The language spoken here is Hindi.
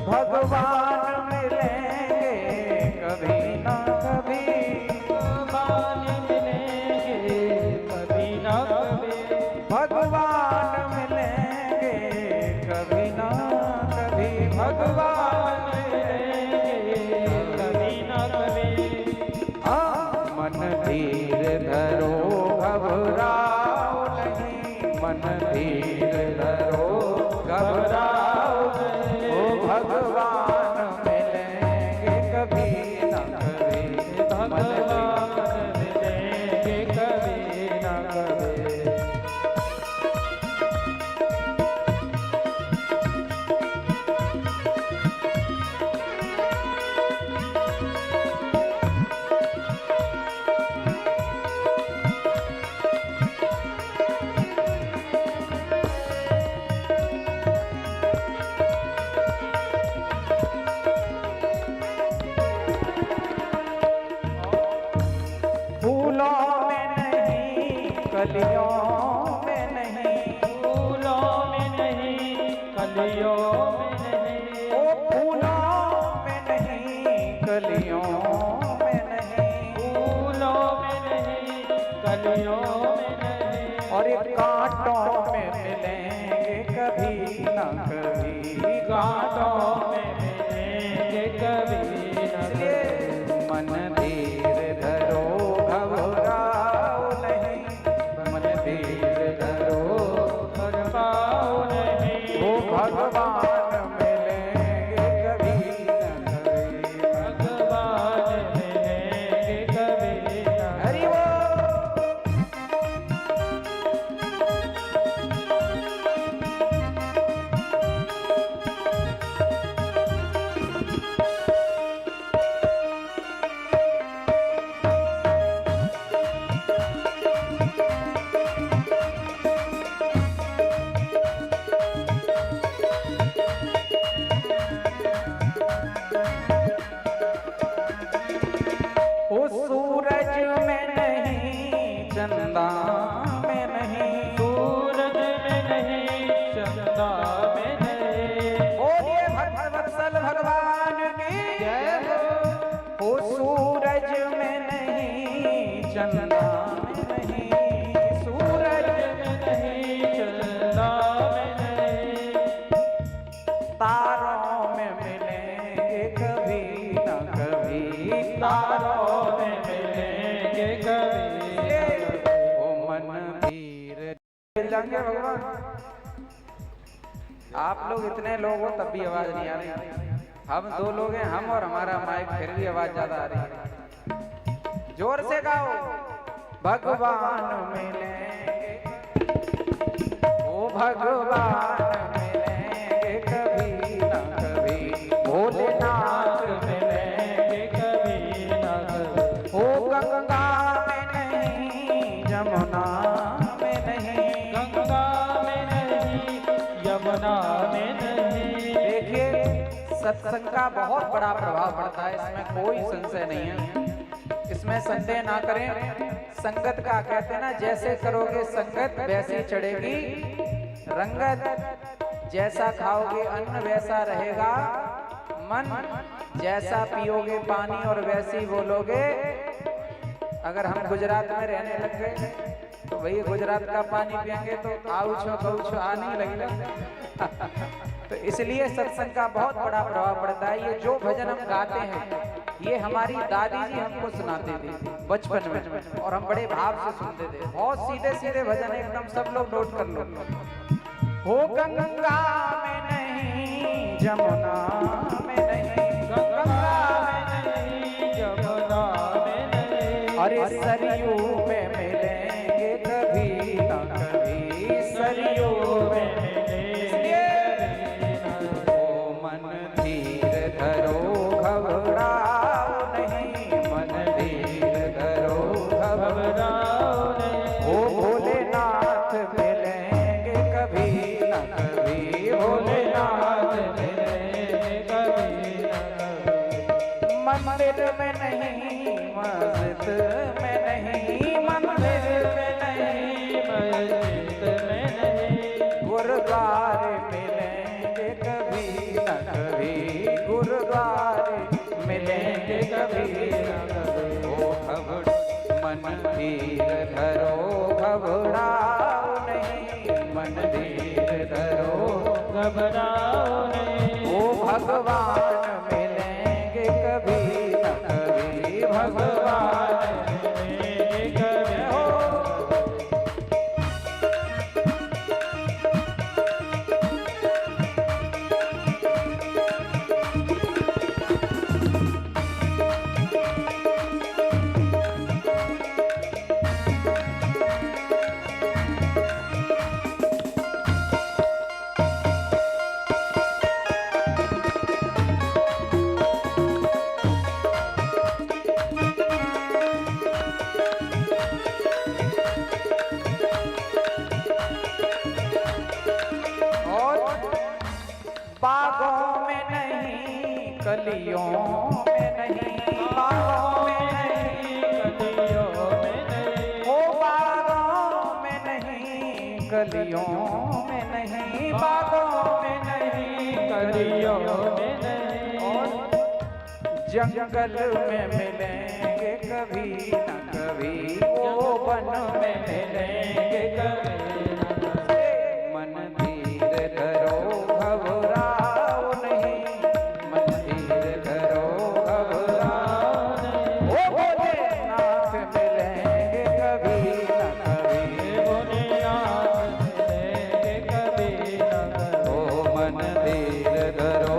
भगवान मिलेंगे कभी ना कभी, भगवान मिलेंगे कभी ना कभी, भगवान मिलेंगे कभी ना कभी, भगवान मिलेंगे कभी ना कभी। मन धीर धरो घबराओ नहीं, मन धीर धरो घबराओ नहीं, ओ भगवान मिलेंगे कभी ना कभी, भगवान मिलेंगे कभी ना कभी। फूलों में नहीं कलियों में नहीं, फूलों में नहीं कलियों में नहीं, ओ फूलों में नहीं कलियों में नहीं, फूलों में नहीं कलियों में नहीं, और ये कांटों में मिलेंगे कभी ना कभी, कांटों में मिलेंगे कभी ना इसलिए कभी। मन धीर धरो घबराओ नहीं, मन धीर धरो भगवान नहीं, वो भगवान मिलेंगे कभी ना कभी, भगवान मिलेंगे कभी ना हरि वो। ओ सूरज में नहीं चंदा में नहीं, सूरज में नहीं चंदा में नहीं, बोलिए भक्तवत्सल भगवान की जय हो। ओ सूरज में नहीं चंदा में नहीं, सूरज में नहीं चंदा में नहीं, तारों में मिलेंगे कभी ना कभी, तारों में मिलेंगे कभी ना कभी। ओ मन धीर मिल जाएंगे भगवान। आप लोग इतने लोग हो तब भी आवाज नहीं आ रही, हम दो लोग हैं, हम और हमारा माइक, फिर भी आवाज ज्यादा आ रही है। जोर से गाओ, भगवान मिलेंगे, ओ भगवान मिलेंगे कभी ना कभी, भोलेनाथ मिलेंगे कभी ना कभी, ओ गंगा में नहीं जमुना में नहीं, गंगा में नहीं यमुना में नहीं। देखिए सत्संग का बहुत बड़ा प्रभाव पड़ता है, इसमें कोई संशय नहीं है, इसमें संदेह ना करें। संगत का कहते हैं ना, जैसे करोगे संगत वैसी चढ़ेगी रंगत, जैसा खाओगे अन्न वैसा रहेगा मन, जैसा पियोगे पानी और वैसी बोलोगे। अगर हम गुजरात में रहने लग गए तो भैया गुजरात का पानी पियेंगे तो आउछो गौछो आ नहीं लगेगा। तो इसलिए सत्संग का बहुत बड़ा प्रभाव पड़ता है। ये जो भजन हम गाते हैं ये हमारी दादी जी हमको सुनाते थे बचपन में, और हम बड़े भाव से सुनते थे। बहुत सीधे सीधे भजन, एकदम सब लोग नोट कर लो। हो गंगा में नहीं जमुना में नहीं, गंगा में नहीं यमुना में नहीं, अरे सरयू में मिलेंगे कभी ना कभी, सरयू में मिलेंगे ओ मन धीर धरो घबराओ नहीं, मन धीर धरो घबराओ नहीं। ओ भोलेनाथ मिलेंगे कभी ना कभी, भोलेनाथ मिलेंगे कभी ना कभी, मंदिर में नहीं मस्जिद में नहीं, मंदिर में नहीं मस्जिद में नहीं, गुरुद्वारे मिलेंगे कभी न कभी, धीर धरो घबराओ नहीं, मन धीर धरो घबराओ नहीं। वो भगवान मिलेंगे कभी न कभी, भगवान मिलेंगे कभी हो। बागों में नहीं कलियों में नहीं, बागों में नहीं कलियों में नहीं, ओ बागों में नहीं कलियों में नहीं, बागों में नहीं कलियों में नहीं। और जंगल में मिलेंगे कभी न कभी, वो वन में मिलेंगे कभी न कभी। मन धीर धरो घबराओ नहीं, मन धीर धरो घबराओ नहीं। ओ भोलेनाथ मिलेंगे कभी न कभी, भोलेनाथ मिलेंगे कभी न कभी। ओ मन धीर धरो